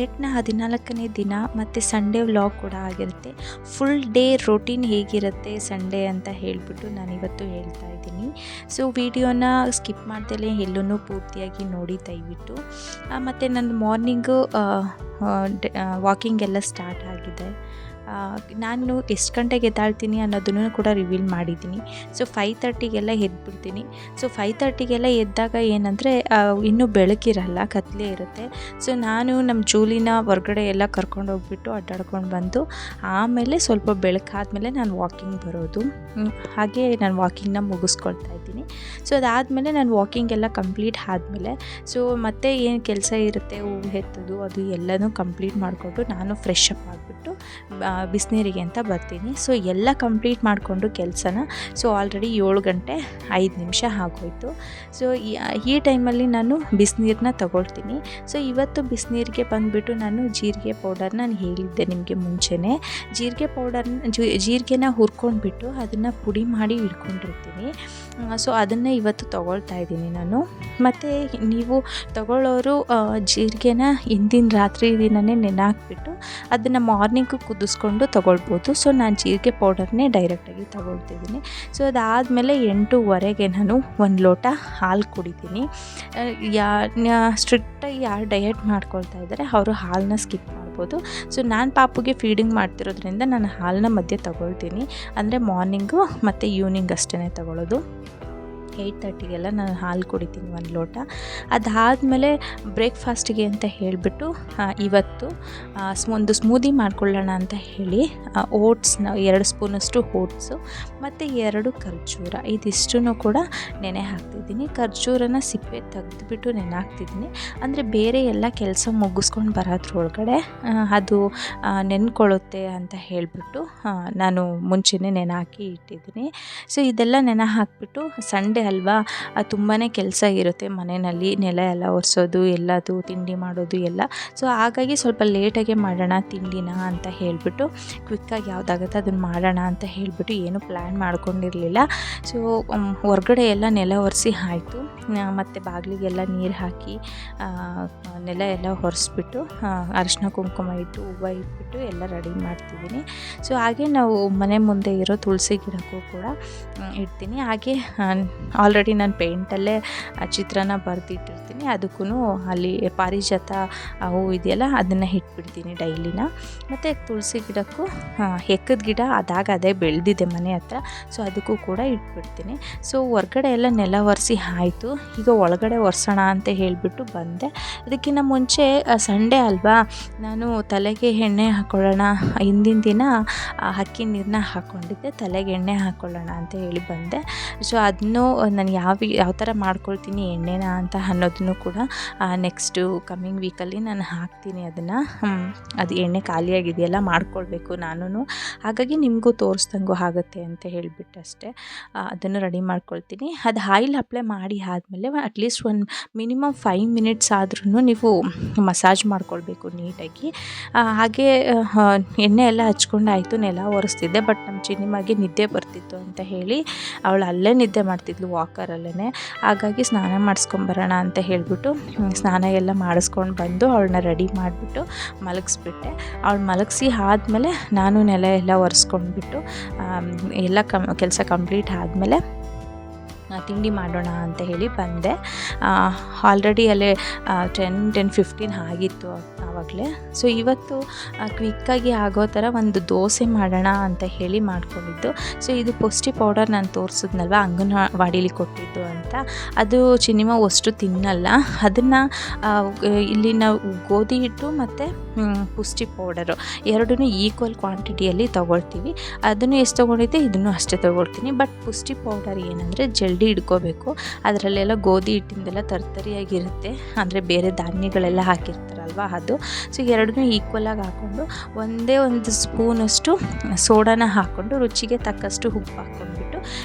ಡಯಟ್ನ 14ನೇ ದಿನ ಮತ್ತು Sunday vlog ಕೂಡ ಆಗಿರುತ್ತೆ. ಫುಲ್ ಡೇ ರೊಟೀನ್ ಹೇಗಿರುತ್ತೆ ಸಂಡೇ ಅಂತ ಹೇಳಿಬಿಟ್ಟು ನಾನಿವತ್ತು ಹೇಳ್ತಾ ಇದ್ದೀನಿ. ಸೊ ವಿಡಿಯೋನ ಸ್ಕಿಪ್ ಮಾಡ್ದಲೇ ಎಲ್ಲೂ ಪೂರ್ತಿಯಾಗಿ ನೋಡಿ ದಯವಿಟ್ಟು. ಮತ್ತು ನನ್ನ ಮಾರ್ನಿಂಗು ವಾಕಿಂಗ್ ಎಲ್ಲ ಸ್ಟಾರ್ಟ್ ಆಗಿದೆ. ನಾನು ಎಷ್ಟು ಗಂಟೆಗೆ ಎದ್ದಾಳ್ತೀನಿ ಅನ್ನೋದನ್ನು ಕೂಡ ರಿವೀಲ್ ಮಾಡಿದ್ದೀನಿ. ಸೊ 5:30ಗೆಲ್ಲ ಎದ್ಬಿಡ್ತೀನಿ. ಸೊ 5:30ಗೆಲ್ಲ ಎದ್ದಾಗ ಏನಂದರೆ ಇನ್ನೂ ಬೆಳಕಿರಲ್ಲ, ಕತ್ತಲೆ ಇರುತ್ತೆ. ಸೊ ನಾನು ನಮ್ಮ ಜೂಲಿನ ಹೊರಗಡೆ ಎಲ್ಲ ಕರ್ಕೊಂಡೋಗ್ಬಿಟ್ಟು ಅಡ್ಡಾಡ್ಕೊಂಡು ಬಂದು ಆಮೇಲೆ ಸ್ವಲ್ಪ ಬೆಳಕಾದ್ಮೇಲೆ ನಾನು ವಾಕಿಂಗ್ ಬರೋದು. ಹಾಗೆ ನಾನು ವಾಕಿಂಗ್ನ ಮುಗಿಸ್ಕೊಳ್ತಾ ಇದ್ದೀನಿ. ಸೊ ಅದಾದಮೇಲೆ ನಾನು ವಾಕಿಂಗ್ ಎಲ್ಲ ಕಂಪ್ಲೀಟ್ ಆದಮೇಲೆ ಸೊ ಮತ್ತೆ ಏನು ಕೆಲಸ ಇರುತ್ತೆ, ಹೂವು ಎತ್ತೋದು ಅದು ಎಲ್ಲನೂ ಕಂಪ್ಲೀಟ್ ಮಾಡಿಕೊಂಡು ನಾನು ಫ್ರೆಶ್ ಅಪ್ ಆಗಿಬಿಟ್ಟು ಬಿಸಿನೀರಿಗೆ ಅಂತ ಬರ್ತೀನಿ. ಸೊ ಎಲ್ಲ ಕಂಪ್ಲೀಟ್ ಮಾಡಿಕೊಂಡು ಕೆಲಸನ ಸೊ ಆಲ್ರೆಡಿ 7:05 ಆಗೋಯಿತು. ಸೊ ಈ ಟೈಮಲ್ಲಿ ನಾನು ಬಿಸಿನೀರನ್ನ ತಗೊಳ್ತೀನಿ. ಸೊ ಇವತ್ತು ಬಿಸಿನೀರಿಗೆ ಬಂದುಬಿಟ್ಟು ನಾನು ಜೀರಿಗೆ ಪೌಡರ್ ನಾನು ಹೇಳಿದ್ದೆ ನಿಮಗೆ ಮುಂಚೆನೇ. ಜೀರಿಗೆನ ಹುರ್ಕೊಂಡ್ಬಿಟ್ಟು ಅದನ್ನು ಪುಡಿ ಮಾಡಿ ಇಟ್ಕೊಂಡಿರ್ತೀನಿ. ಸೊ ಅದನ್ನು ಇವತ್ತು ತೊಗೊಳ್ತಾ ಇದ್ದೀನಿ ನಾನು. ಮತ್ತು ನೀವು ತಗೊಳ್ಳೋರು ಜೀರಿಗೆನ ಹಿಂದಿನ ರಾತ್ರಿ ದಿನವೇ ನೆನೆ ಹಾಕ್ಬಿಟ್ಟು ಅದನ್ನು ಮಾರ್ನಿಂಗು ಕುದಿಸ್ಕೊಂಡು ತೊಗೊಳ್ಬೋದು. ಸೊ ನಾನು ಜೀರಿಗೆ ಪೌಡರ್ನೇ ಡೈರೆಕ್ಟಾಗಿ ತೊಗೊಳ್ತಿದ್ದೀನಿ. ಸೊ ಅದಾದಮೇಲೆ 8:15ಗೆ ನಾನು 1 ಲೋಟ ಹಾಲು ಕುಡಿತೀನಿ. ಸ್ಟ್ರಿಕ್ಟಾಗಿ ಯಾರು ಡಯಟ್ ಮಾಡ್ಕೊಳ್ತಾ ಇದ್ದಾರೆ ಅವರು ಹಾಲನ್ನ ಸ್ಕಿಪ್ ಮಾಡ್ಬೋದು. ಸೊ ನಾನು ಪಾಪುಗೆ ಫೀಡಿಂಗ್ ಮಾಡ್ತಿರೋದ್ರಿಂದ ನಾನು ಹಾಲನ್ನ ಮಧ್ಯೆ ತೊಗೊಳ್ತೀನಿ. ಅಂದರೆ ಮಾರ್ನಿಂಗು ಮತ್ತು ಈವ್ನಿಂಗ್ ಅಷ್ಟೇ ತೊಗೊಳ್ಳೋದು. 8:30ಗೆಲ್ಲ ನಾನು ಹಾಲು ಕುಡಿತೀನಿ 1 ಲೋಟ. ಅದಾದಮೇಲೆ ಬ್ರೇಕ್ಫಾಸ್ಟಿಗೆ ಅಂತ ಹೇಳಿಬಿಟ್ಟು ಇವತ್ತು ಒಂದು ಸ್ಮೂದಿ ಮಾಡ್ಕೊಳ್ಳೋಣ ಅಂತ ಹೇಳಿ ಓಟ್ಸ್ನ 2 ಸ್ಪೂನಷ್ಟು ಓಟ್ಸು ಮತ್ತು 2 ಖರ್ಜೂರ ಇದಿಷ್ಟನ್ನು ಕೂಡ ನೆನೆ ಹಾಕ್ತಿದ್ದೀನಿ. ಖರ್ಜೂರನ ಸಿಪ್ಪೆ ತೆಗೆದುಬಿಟ್ಟು ನೆನೆ ಹಾಕ್ತಿದ್ದೀನಿ. ಅಂದರೆ ಬೇರೆ ಎಲ್ಲ ಕೆಲಸ ಮುಗಿಸ್ಕೊಂಡು ಬರೋದ್ರೊಳಗಡೆ ಅದು ನೆನ್ಕೊಳ್ಳುತ್ತೆ ಅಂತ ಹೇಳಿಬಿಟ್ಟು ನಾನು ಮುಂಚೆನೇ ನೆನೆ ಹಾಕಿ ಇಟ್ಟಿದ್ದೀನಿ. ಸೊ ಇದೆಲ್ಲ ನೆನೆ ಹಾಕಿಬಿಟ್ಟು ಸಂಡೇ ಅಲ್ವಾ, ತುಂಬಾ ಕೆಲಸ ಇರುತ್ತೆ ಮನೆಯಲ್ಲಿ, ನೆಲ ಎಲ್ಲ ಒರೆಸೋದು ಎಲ್ಲದು, ತಿಂಡಿ ಮಾಡೋದು ಎಲ್ಲ. ಸೊ ಹಾಗಾಗಿ ಸ್ವಲ್ಪ ಲೇಟಾಗೆ ಮಾಡೋಣ ತಿಂಡಿನ ಅಂತ ಹೇಳಿಬಿಟ್ಟು ಕ್ವಿಕ್ಕಾಗಿ ಯಾವುದಾಗುತ್ತೆ ಅದನ್ನು ಮಾಡೋಣ ಅಂತ ಹೇಳಿಬಿಟ್ಟು ಏನು ಪ್ಲ್ಯಾನ್ ಮಾಡ್ಕೊಂಡಿರಲಿಲ್ಲ. ಸೊ ಹೊರಗಡೆ ಎಲ್ಲ ನೆಲ ಒರೆಸಿ ಆಯಿತು. ಮತ್ತು ಬಾಗಿಲಿಗೆಲ್ಲ ನೀರು ಹಾಕಿ ನೆಲ ಎಲ್ಲ ಒರೆಸ್ಬಿಟ್ಟು ಅರಿಶಿನ ಕುಂಕುಮ ಇಟ್ಟು ಹೂವು ಇಟ್ಬಿಟ್ಟು ಎಲ್ಲ ರೆಡಿ ಮಾಡ್ತಿದ್ದೀನಿ. ಸೊ ಹಾಗೆ ನಾವು ಮನೆ ಮುಂದೆ ಇರೋ ತುಳಸಿ ಗಿಡಕ್ಕೂ ಕೂಡ ಇಡ್ತೀನಿ. ಹಾಗೆ ಆಲ್ರೆಡಿ ನಾನು ಪೇಂಟಲ್ಲೇ ಚಿತ್ರನ ಬರೆದಿಟ್ಟಿರ್ತೀನಿ. ಅದಕ್ಕೂ ಅಲ್ಲಿ ಪಾರಿಜಾತ ಹೂವು ಇದೆಯಲ್ಲ ಅದನ್ನು ಇಟ್ಬಿಡ್ತೀನಿ ಡೈಲಿನ. ಮತ್ತು ತುಳಸಿ ಗಿಡಕ್ಕೂ ಎಕ್ಕದ ಗಿಡ ಅದೇ ಬೆಳೆದಿದೆ ಮನೆ ಹತ್ರ. ಸೊ ಅದಕ್ಕೂ ಕೂಡ ಇಟ್ಬಿಡ್ತೀನಿ. ಸೊ ಹೊರ್ಗಡೆ ಎಲ್ಲ ನೆಲ ಒರೆಸಿ ಆಯಿತು. ಈಗ ಒಳಗಡೆ ಒರೆಸೋಣ ಅಂತ ಹೇಳಿಬಿಟ್ಟು ಬಂದೆ. ಅದಕ್ಕಿಂತ ಮುಂಚೆ ಸಂಡೇ ಅಲ್ವಾ, ನಾನು ತಲೆಗೆ ಎಣ್ಣೆ ಹಾಕ್ಕೊಳ್ಳೋಣ, ಹಿಂದಿನ ದಿನ ಅಕ್ಕಿ ನೀರನ್ನ ಹಾಕ್ಕೊಂಡಿದ್ದೆ, ತಲೆಗೆ ಎಣ್ಣೆ ಹಾಕ್ಕೊಳ್ಳೋಣ ಅಂತ ಹೇಳಿ ಬಂದೆ. ಸೊ ಅದನ್ನು ನಾನು ಯಾವ ಥರ ಮಾಡ್ಕೊಳ್ತೀನಿ ಎಣ್ಣೆನ ಅಂತ ಅನ್ನೋದನ್ನು ಕೂಡ ನೆಕ್ಸ್ಟು ಕಮ್ಮಿಂಗ್ ವೀಕಲ್ಲಿ ನಾನು ಹಾಕ್ತೀನಿ. ಅದು ಎಣ್ಣೆ ಖಾಲಿಯಾಗಿದೆಯಲ್ಲ ಮಾಡ್ಕೊಳ್ಬೇಕು ನಾನು. ಹಾಗಾಗಿ ನಿಮಗೂ ತೋರಿಸ್ದಂಗೂ ಆಗುತ್ತೆ ಅಂತ ಹೇಳಿಬಿಟ್ಟು ಅಷ್ಟೇ ಅದನ್ನು ರೆಡಿ ಮಾಡ್ಕೊಳ್ತೀನಿ. ಅದು ಆಯಿಲ್ ಅಪ್ಲೈ ಮಾಡಿ ಆದಮೇಲೆ ಅಟ್ಲೀಸ್ಟ್ ಒಂದು ಮಿನಿಮಮ್ 5 ಮಿನಿಟ್ಸ್ ಆದ್ರೂ ನೀವು ಮಸಾಜ್ ಮಾಡ್ಕೊಳ್ಬೇಕು ನೀಟಾಗಿ. ಹಾಗೆ ಎಣ್ಣೆ ಎಲ್ಲ ಹಚ್ಕೊಂಡಾಯಿತು, ನೆಲ ಒರೆಸ್ತಿದ್ದೆ. ಬಟ್ ನಮ್ಮ ಚಿನ್ನಿಮಗೆ ನಿದ್ದೆ ಬರ್ತಿತ್ತು ಅಂತ ಹೇಳಿ ಅವಳು ಅಲ್ಲೇ ನಿದ್ದೆ ಮಾಡ್ತಿದ್ಲು ವಾಕರಲ್ಲೇ. ಹಾಗಾಗಿ ಸ್ನಾನ ಮಾಡಿಸ್ಕೊಂಬರೋಣ ಅಂತ ಹೇಳಿಬಿಟ್ಟು ಸ್ನಾನ ಎಲ್ಲ ಮಾಡಿಸ್ಕೊಂಡು ಬಂದು ಅವಳನ್ನ ರೆಡಿ ಮಾಡಿಬಿಟ್ಟು ಮಲಗಿಸ್ಬಿಟ್ಟೆ. ಅವಳು ಮಲಗಿಸಿ ಆದಮೇಲೆ ನಾನು ನೆಲ ಎಲ್ಲ ಒರೆಸ್ಕೊಂಡ್ಬಿಟ್ಟು ಎಲ್ಲ ಕೆಲಸ ಕಂಪ್ಲೀಟ್ ಆದಮೇಲೆ ತಿಂಡಿ ಮಾಡೋಣ ಅಂತ ಹೇಳಿ ಬಂದೆ. ಆಲ್ರೆಡಿ ಅಲ್ಲೇ 10:15 ಆಗಿತ್ತು ಆವಾಗಲೇ. ಸೊ ಇವತ್ತು ಕ್ವಿಕ್ಕಾಗಿ ಆಗೋ ಥರ ಒಂದು ದೋಸೆ ಮಾಡೋಣ ಅಂತ ಹೇಳಿ ಮಾಡ್ಕೊಂಡಿದ್ದು. ಸೊ ಇದು ಪುಷ್ಟಿ ಪೌಡರ್ ನಾನು ತೋರಿಸಿದ್ನಲ್ವ ಅಂಗನವಾಡೀಲಿ ಕೊಟ್ಟಿದ್ದು ಅಂತ, ಅದು ಚಿನ್ನಿಮ ಅಷ್ಟು ತಿನ್ನಲ್ಲ. ಅದನ್ನು ಇಲ್ಲಿ ನಾವು ಗೋಧಿ ಹಿಟ್ಟು ಮತ್ತು ಪುಷ್ಟಿ ಪೌಡರು ಎರಡೂ ಈಕ್ವಲ್ ಕ್ವಾಂಟಿಟಿಯಲ್ಲಿ ತೊಗೊಳ್ತೀವಿ. ಅದನ್ನು ಎಷ್ಟು ತೊಗೊಂಡಿದ್ದೆ ಇದನ್ನು ಅಷ್ಟೇ ತೊಗೊಳ್ತೀನಿ. ಬಟ್ ಪುಷ್ಟಿ ಪೌಡರ್ ಏನಂದರೆ ಜಲ್ದಿ ಹಿಡ್ಕೋಬೇಕು. ಅದರಲ್ಲೆಲ್ಲ ಗೋಧಿ ಹಿಟ್ಟಿಂದೆಲ್ಲ ತರ್ತರಿಯಾಗಿರುತ್ತೆ, ಅಂದರೆ ಬೇರೆ ಧಾನ್ಯಗಳೆಲ್ಲ ಹಾಕಿರ್ತಾರಲ್ವ ಅದು. ಸೊ ಎರಡನ್ನೂ ಈಕ್ವಲಾಗಿ ಹಾಕ್ಕೊಂಡು ಒಂದೇ ಒಂದು ಸ್ಪೂನಷ್ಟು ಸೋಡಾನ ಹಾಕ್ಕೊಂಡು ರುಚಿಗೆ ತಕ್ಕಷ್ಟು ಉಪ್ಪು ಹಾಕ್ಕೊಂಡ್ಬಿಟ್ಟು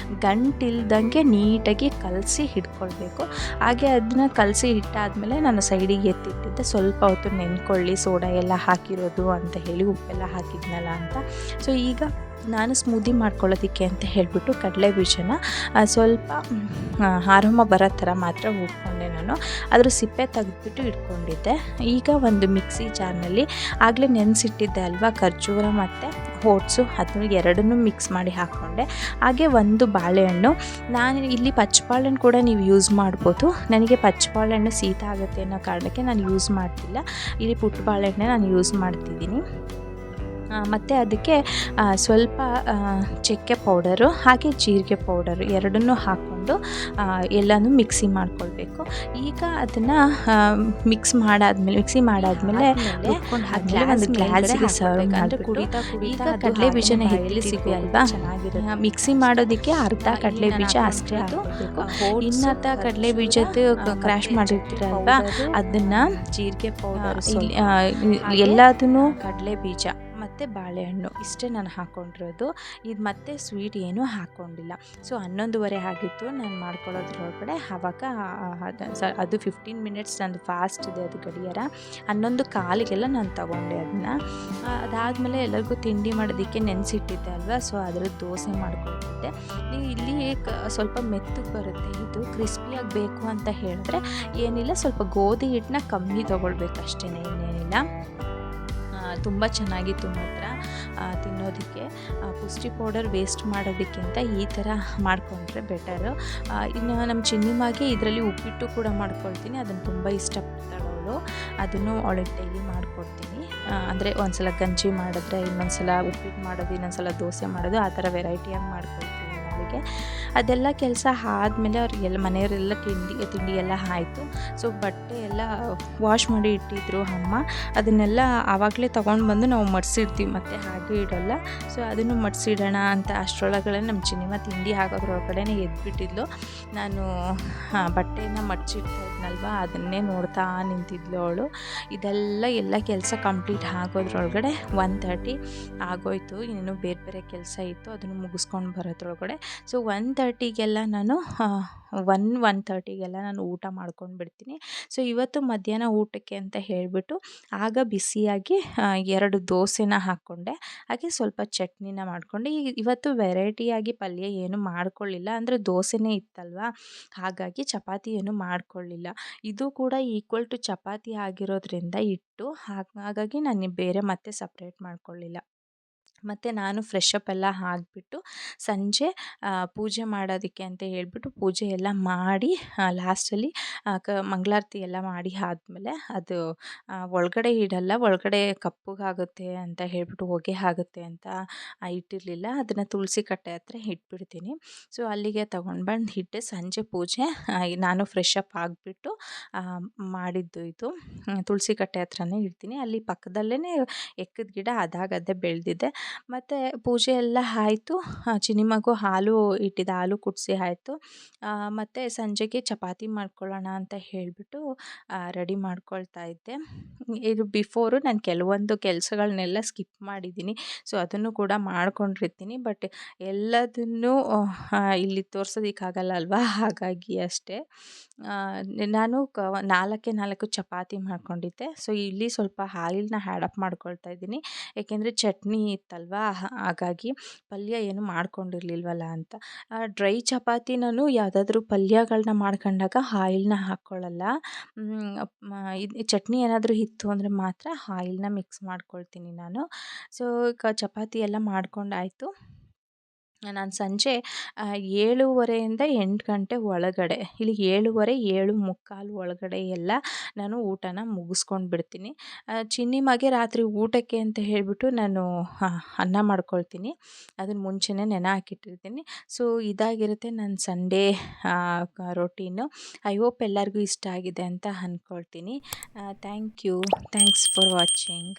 ಗಂಟಿಲ್ದಂಗೆ ನೀಟಾಗಿ ಕಲಸಿ ಹಿಡ್ಕೊಳ್ಬೇಕು. ಹಾಗೆ ಅದನ್ನ ಕಲಸಿ ಇಟ್ಟಾದಮೇಲೆ ನಾನು ಸೈಡಿಗೆ ಎತ್ತಿಟ್ಟಿದ್ದೆ, ಸ್ವಲ್ಪ ಹೊತ್ತು ನೆನ್ಕೊಳ್ಳಿ ಸೋಡಾ ಎಲ್ಲ ಹಾಕಿರೋದು ಅಂತ ಹೇಳಿ, ಉಪ್ಪೆಲ್ಲ ಹಾಕಿದ್ನಲ್ಲ ಅಂತ. ಸೊ ಈಗ ನಾನು ಸ್ಮೂದಿ ಮಾಡ್ಕೊಳ್ಳೋದಕ್ಕೆ ಅಂತ ಹೇಳಿಬಿಟ್ಟು ಕಡಲೆ ಬೀಜನ ಸ್ವಲ್ಪ ಆರಾಮ ಬರೋ ಥರ ಮಾತ್ರ ಹುರ್ಕೊಂಡೆ ನಾನು. ಅದ್ರ ಸಿಪ್ಪೆ ತೆಗೆದ್ಬಿಟ್ಟು ಇಟ್ಕೊಂಡಿದ್ದೆ. ಈಗ ಒಂದು ಮಿಕ್ಸಿ ಜಾರ್ನಲ್ಲಿ ಆಗಲೇ ನೆನೆಸಿಟ್ಟಿದ್ದೆ ಅಲ್ವಾ ಖರ್ಜೂರ ಮತ್ತು ಓಟ್ಸು, ಅದನ್ನು ಎರಡನ್ನೂ ಮಿಕ್ಸ್ ಮಾಡಿ ಹಾಕ್ಕೊಂಡೆ. ಹಾಗೆ ಒಂದು ಬಾಳೆಹಣ್ಣು, ನಾನು ಇಲ್ಲಿ ಪಚ್ಚಬಾಳೆಹಣ್ಣು ಕೂಡ ನೀವು ಯೂಸ್ ಮಾಡ್ಬೋದು. ನನಗೆ ಪಚ್ಚಬಾಳೆಹಣ್ಣು ಶೀತ ಆಗುತ್ತೆ ಅನ್ನೋ ಕಾರಣಕ್ಕೆ ನಾನು ಯೂಸ್ ಮಾಡ್ತಿಲ್ಲ. ಇಲ್ಲಿ ಪುಟ್ಟ ಬಾಳೆಹಣ್ಣೆ ನಾನು ಯೂಸ್ ಮಾಡ್ತಿದ್ದೀನಿ. ಮತ್ತು ಅದಕ್ಕೆ ಸ್ವಲ್ಪ ಚಕ್ಕೆ ಪೌಡರು ಹಾಗೆ ಜೀರಿಗೆ ಪೌಡರು ಎರಡನ್ನೂ ಹಾಕ್ಕೊಂಡು ಎಲ್ಲನೂ ಮಿಕ್ಸಿ ಮಾಡ್ಕೊಳ್ಬೇಕು. ಈಗ ಅದನ್ನು ಮಿಕ್ಸಿ ಮಾಡಾದ್ಮೇಲೆ ಒಂದು ಗ್ಲಾಸಿಗೆ ಸರ್ವ್ ಮಾಡಿಬಿಟ್ಟು, ಈಗ ಕಡಲೆ ಬೀಜನ ಎಲ್ಲಿ ಸಿಗುತ್ತೆ ಅಲ್ವಾ, ಮಿಕ್ಸಿ ಮಾಡೋದಕ್ಕೆ ಅರ್ಧ ಕಡಲೆ ಬೀಜ ಅಷ್ಟೇ ಹಾಕಬೇಕು. ಇನ್ನರ್ಧ ಕಡಲೆ ಬೀಜದ್ದು ಕ್ರ್ಯಾಶ್ ಮಾಡಿರ್ತೀರಲ್ವಾ, ಅದನ್ನು ಜೀರಿಗೆ ಪೌಡರ್ ಎಲ್ಲದನ್ನು ಕಡಲೆ ಬೀಜ ಮತ್ತು ಬಾಳೆಹಣ್ಣು ಇಷ್ಟೇ ನಾನು ಹಾಕ್ಕೊಂಡಿರೋದು. ಇದು ಮತ್ತೆ ಸ್ವೀಟ್ ಏನೂ ಹಾಕ್ಕೊಂಡಿಲ್ಲ. ಸೊ 11:30 ಆಗಿತ್ತು ನಾನು ಮಾಡ್ಕೊಳ್ಳೋದ್ರೊಳಗಡೆ. ಆವಾಗ ಅದು 15 ಮಿನಿಟ್ಸ್ ನಂದು ಫಾಸ್ಟ್ ಇದೆ, ಅದು ಗಡಿಯಾರ. 11:15 ನಾನು ತಗೊಂಡೆ ಅದನ್ನ. ಅದಾದಮೇಲೆ ಎಲ್ಲರಿಗೂ ತಿಂಡಿ ಮಾಡೋದಕ್ಕೆ ನೆನೆಸಿಟ್ಟಿದ್ದೆ ಅಲ್ವಾ, ಸೊ ಅದ್ರದ್ದು ದೋಸೆ ಮಾಡ್ಕೊಳ್ತಿದ್ದೆ. ನೀವು ಇಲ್ಲಿ ಸ್ವಲ್ಪ ಮೆತ್ತಗೆ ಬರುತ್ತೆ, ಇದು ಕ್ರಿಸ್ಪಿಯಾಗಿ ಬೇಕು ಅಂತ ಹೇಳಿದ್ರೆ ಏನಿಲ್ಲ, ಸ್ವಲ್ಪ ಗೋಧಿ ಹಿಟ್ಟನ್ನ ಕಮ್ಮಿ ತೊಗೊಳ್ಬೇಕು ಅಷ್ಟೇ, ಇನ್ನೇನಿಲ್ಲ. ತುಂಬ ಚೆನ್ನಾಗಿತ್ತು ಮಾತ್ರ ತಿನ್ನೋದಕ್ಕೆ. ಪುಷ್ಟಿ ಪೌಡರ್ ವೇಸ್ಟ್ ಮಾಡೋದಕ್ಕಿಂತ ಈ ಥರ ಮಾಡಿಕೊಂಡ್ರೆ ಬೆಟರು. ಇನ್ನು ನಮ್ಮ ಚಿನ್ನಿಮಾಗೆ ಇದರಲ್ಲಿ ಉಪ್ಪಿಟ್ಟು ಕೂಡ ಮಾಡ್ಕೊಳ್ತೀನಿ, ಅದನ್ನು ತುಂಬ ಇಷ್ಟಪಡ್ತಾಳೆ ಅವಳು. ಅದನ್ನು ಅವಳಿಗೆ ಡೈಲಿ ಮಾಡಿಕೊಡ್ತೀನಿ. ಅಂದರೆ ಒಂದ್ಸಲ ಗಂಜಿ ಮಾಡಿದ್ರೆ, ಇನ್ನೊಂದ್ಸಲ ಉಪ್ಪಿಟ್ಟು ಮಾಡೋದು, ಇನ್ನೊಂದ್ಸಲ ದೋಸೆ ಮಾಡೋದು, ಆ ಥರ ವೆರೈಟಿಯಾಗಿ ಮಾಡ್ಕೊಳ್ತೀನಿ ಅವಳಿಗೆ. ಅದೆಲ್ಲ ಕೆಲಸ ಆದಮೇಲೆ ಅವ್ರಿಗೆಲ್ಲ ಮನೆಯವರೆಲ್ಲ ತಿಂಡಿ ಎಲ್ಲ ಆಯಿತು. ಸೊ ಬಟ್ಟೆ ಎಲ್ಲ ವಾಶ್ ಮಾಡಿ ಇಟ್ಟಿದ್ರು ಅಮ್ಮ, ಅದನ್ನೆಲ್ಲ ಆವಾಗಲೇ ತೊಗೊಂಡು ಬಂದು ನಾವು ಮಡಿಸಿಡ್ತೀವಿ, ಮತ್ತು ಹಾಗೆ ಇಡೋಲ್ಲ. ಸೊ ಅದನ್ನು ಮಡಿಸಿಡೋಣ ಅಂತ ಅಷ್ಟರೊಳಗಡೆ ನಮ್ಮ ಚಿನ್ನಿಮ್ಮ ತಿಂಡಿ ಆಗೋದ್ರೊಳಗಡೆ ಎದ್ಬಿಟ್ಟಿದ್ಲು. ನಾನು ಬಟ್ಟೆನ ಮಡಿಸಿಡ್ತಾ ಇದ್ನಲ್ವ, ಅದನ್ನೇ ನೋಡ್ತಾ ನಿಂತಿದ್ಲು ಅವಳು. ಎಲ್ಲ ಕೆಲಸ ಕಂಪ್ಲೀಟ್ ಆಗೋದ್ರೊಳಗಡೆ 1:30 ಆಗೋಯ್ತು. ಇನ್ನೇನು ಬೇರೆ ಬೇರೆ ಕೆಲಸ ಇತ್ತು, ಅದನ್ನು ಮುಗಿಸ್ಕೊಂಡು ಬರೋದ್ರೊಳಗಡೆ. ಸೊ 1:30ಗೆಲ್ಲ ನಾನು 1:30ಗೆಲ್ಲ ನಾನು ಊಟ ಮಾಡ್ಕೊಂಡು ಬಿಡ್ತೀನಿ. ಸೊ ಇವತ್ತು ಮಧ್ಯಾಹ್ನ ಊಟಕ್ಕೆ ಅಂತ ಹೇಳಿಬಿಟ್ಟು ಆಗ ಬಿಸಿಯಾಗಿ 2 ದೋಸೆನ ಹಾಕ್ಕೊಂಡೆ, ಹಾಗೆ ಸ್ವಲ್ಪ ಚಟ್ನಿನ ಮಾಡಿಕೊಂಡೆ. ಇವತ್ತು ವೆರೈಟಿಯಾಗಿ ಪಲ್ಯ ಏನು ಮಾಡ್ಕೊಳ್ಳಿಲ್ಲ, ಅಂದರೆ ದೋಸೆನೇ ಇತ್ತಲ್ವ, ಹಾಗಾಗಿ ಚಪಾತಿ ಏನು ಮಾಡ್ಕೊಳ್ಳಿಲ್ಲ. ಇದು ಕೂಡ ಈಕ್ವಲ್ ಟು ಚಪಾತಿ ಆಗಿರೋದ್ರಿಂದ ಹಿಟ್ಟು, ಹಾಗಾಗಿ ನಾನು ಬೇರೆ ಮತ್ತೆ ಸಪ್ರೇಟ್ ಮಾಡ್ಕೊಳ್ಳಿಲ್ಲ. ಮತ್ತು ನಾನು ಫ್ರೆಶ್ ಅಪ್ ಎಲ್ಲ ಆಗಿಬಿಟ್ಟು ಸಂಜೆ ಪೂಜೆ ಮಾಡೋದಕ್ಕೆ ಅಂತ ಹೇಳ್ಬಿಟ್ಟು ಪೂಜೆ ಎಲ್ಲ ಮಾಡಿ ಲಾಸ್ಟಲ್ಲಿ ಮಂಗಳಾರತಿ ಎಲ್ಲ ಮಾಡಿ ಆದಮೇಲೆ, ಅದು ಒಳಗಡೆ ಇಡಲ್ಲ, ಒಳಗಡೆ ಕಪ್ಪಗಾಗುತ್ತೆ ಅಂತ ಹೇಳ್ಬಿಟ್ಟು, ಹೊಗೆ ಆಗುತ್ತೆ ಅಂತ ಇಟ್ಟಿರಲಿಲ್ಲ. ಅದನ್ನು ತುಳಸಿ ಕಟ್ಟೆ ಹತ್ರ ಇಟ್ಬಿಡ್ತೀನಿ. ಸೊ ಅಲ್ಲಿಗೆ ತೊಗೊಂಡು ಬಂದು ಇಟ್ಟೆ. ಸಂಜೆ ಪೂಜೆ ನಾನು ಫ್ರೆಶ್ ಅಪ್ ಆಗಿಬಿಟ್ಟು ಮಾಡಿದ್ದು ಇದು. ತುಳಸಿ ಕಟ್ಟೆ ಹತ್ರನೇ ಇಡ್ತೀನಿ. ಅಲ್ಲಿ ಪಕ್ಕದಲ್ಲೇ ಎಕ್ಕದ ಗಿಡ ಅದಾಗದೇ ಬೆಳೆದಿದೆ. ಮತ್ತು ಪೂಜೆ ಎಲ್ಲ ಆಯಿತು. ಚಿನ್ನಿಮಗು ಹಾಲು ಇಟ್ಟಿದ್ದೆ, ಹಾಲು ಕುಡಿಸಿ ಆಯಿತು. ಮತ್ತು ಸಂಜೆಗೆ ಚಪಾತಿ ಮಾಡ್ಕೊಳ್ಳೋಣ ಅಂತ ಹೇಳಿಬಿಟ್ಟು ರೆಡಿ ಮಾಡ್ಕೊಳ್ತಾ ಇದ್ದೆ. ಇದು ಬಿಫೋರು ನಾನು ಕೆಲವೊಂದು ಕೆಲಸಗಳನ್ನೆಲ್ಲ ಸ್ಕಿಪ್ ಮಾಡಿದ್ದೀನಿ. ಸೊ ಅದನ್ನು ಕೂಡ ಮಾಡ್ಕೊಂಡಿರ್ತೀನಿ, ಬಟ್ ಎಲ್ಲದನ್ನೂ ಇಲ್ಲಿ ತೋರ್ಸೋದಕ್ಕಾಗಲ್ಲ ಅಲ್ವಾ, ಹಾಗಾಗಿ ಅಷ್ಟೇ. ನಾನು 4 ಚಪಾತಿ ಮಾಡ್ಕೊಂಡಿದ್ದೆ. ಸೊ ಇಲ್ಲಿ ಸ್ವಲ್ಪ ಆಯಿಲ್ನ ಆ್ಯಡಪ್ ಮಾಡ್ಕೊಳ್ತಾ ಇದ್ದೀನಿ, ಏಕೆಂದರೆ ಚಟ್ನಿ ಇತ್ತಲ್ವ, ಹಾಗಾಗಿ ಪಲ್ಯ ಏನು ಮಾಡ್ಕೊಂಡಿರಲಿಲ್ವಲ್ಲ ಅಂತ. ಡ್ರೈ ಚಪಾತಿ ನಾನು ಯಾವುದಾದ್ರೂ ಪಲ್ಯಗಳನ್ನ ಮಾಡ್ಕೊಂಡಾಗ ಆಯಿಲ್ನ ಹಾಕ್ಕೊಳ್ಳಲ್ಲ. ಇದು ಚಟ್ನಿ ಏನಾದರೂ ಇತ್ತು ಅಂದರೆ ಮಾತ್ರ ಆಯಿಲ್ನ ಮಿಕ್ಸ್ ಮಾಡ್ಕೊಳ್ತೀನಿ ನಾನು. ಸೊ ಚಪಾತಿ ಎಲ್ಲ ಮಾಡ್ಕೊಂಡಾಯಿತು. ನಾನು ಸಂಜೆ 7:30ಇಂದ 8 ಗಂಟೆ ಒಳಗಡೆ, ಇಲ್ಲಿ 7:30 7:45 ಒಳಗಡೆ ಎಲ್ಲ ನಾನು ಊಟನ ಮುಗಿಸ್ಕೊಂಡು ಬಿಡ್ತೀನಿ. ಚಿನ್ನಿಮಗೆ ರಾತ್ರಿ ಊಟಕ್ಕೆ ಅಂತ ಹೇಳಿಬಿಟ್ಟು ನಾನು ಅನ್ನ ಮಾಡ್ಕೊಳ್ತೀನಿ, ಅದನ್ನು ಮುಂಚೆನೇ ನೆನೆ ಹಾಕಿಟ್ಟಿರ್ತೀನಿ. ಸೊ ಇದಾಗಿರುತ್ತೆ ನನ್ನ ಸಂಡೇ ರೊಟೀನು. ಐ ಹೋಪ್ ಎಲ್ಲರಿಗೂ ಇಷ್ಟ ಆಗಿದೆ ಅಂತ ಅಂದ್ಕೊಳ್ತೀನಿ. Thanks for watching.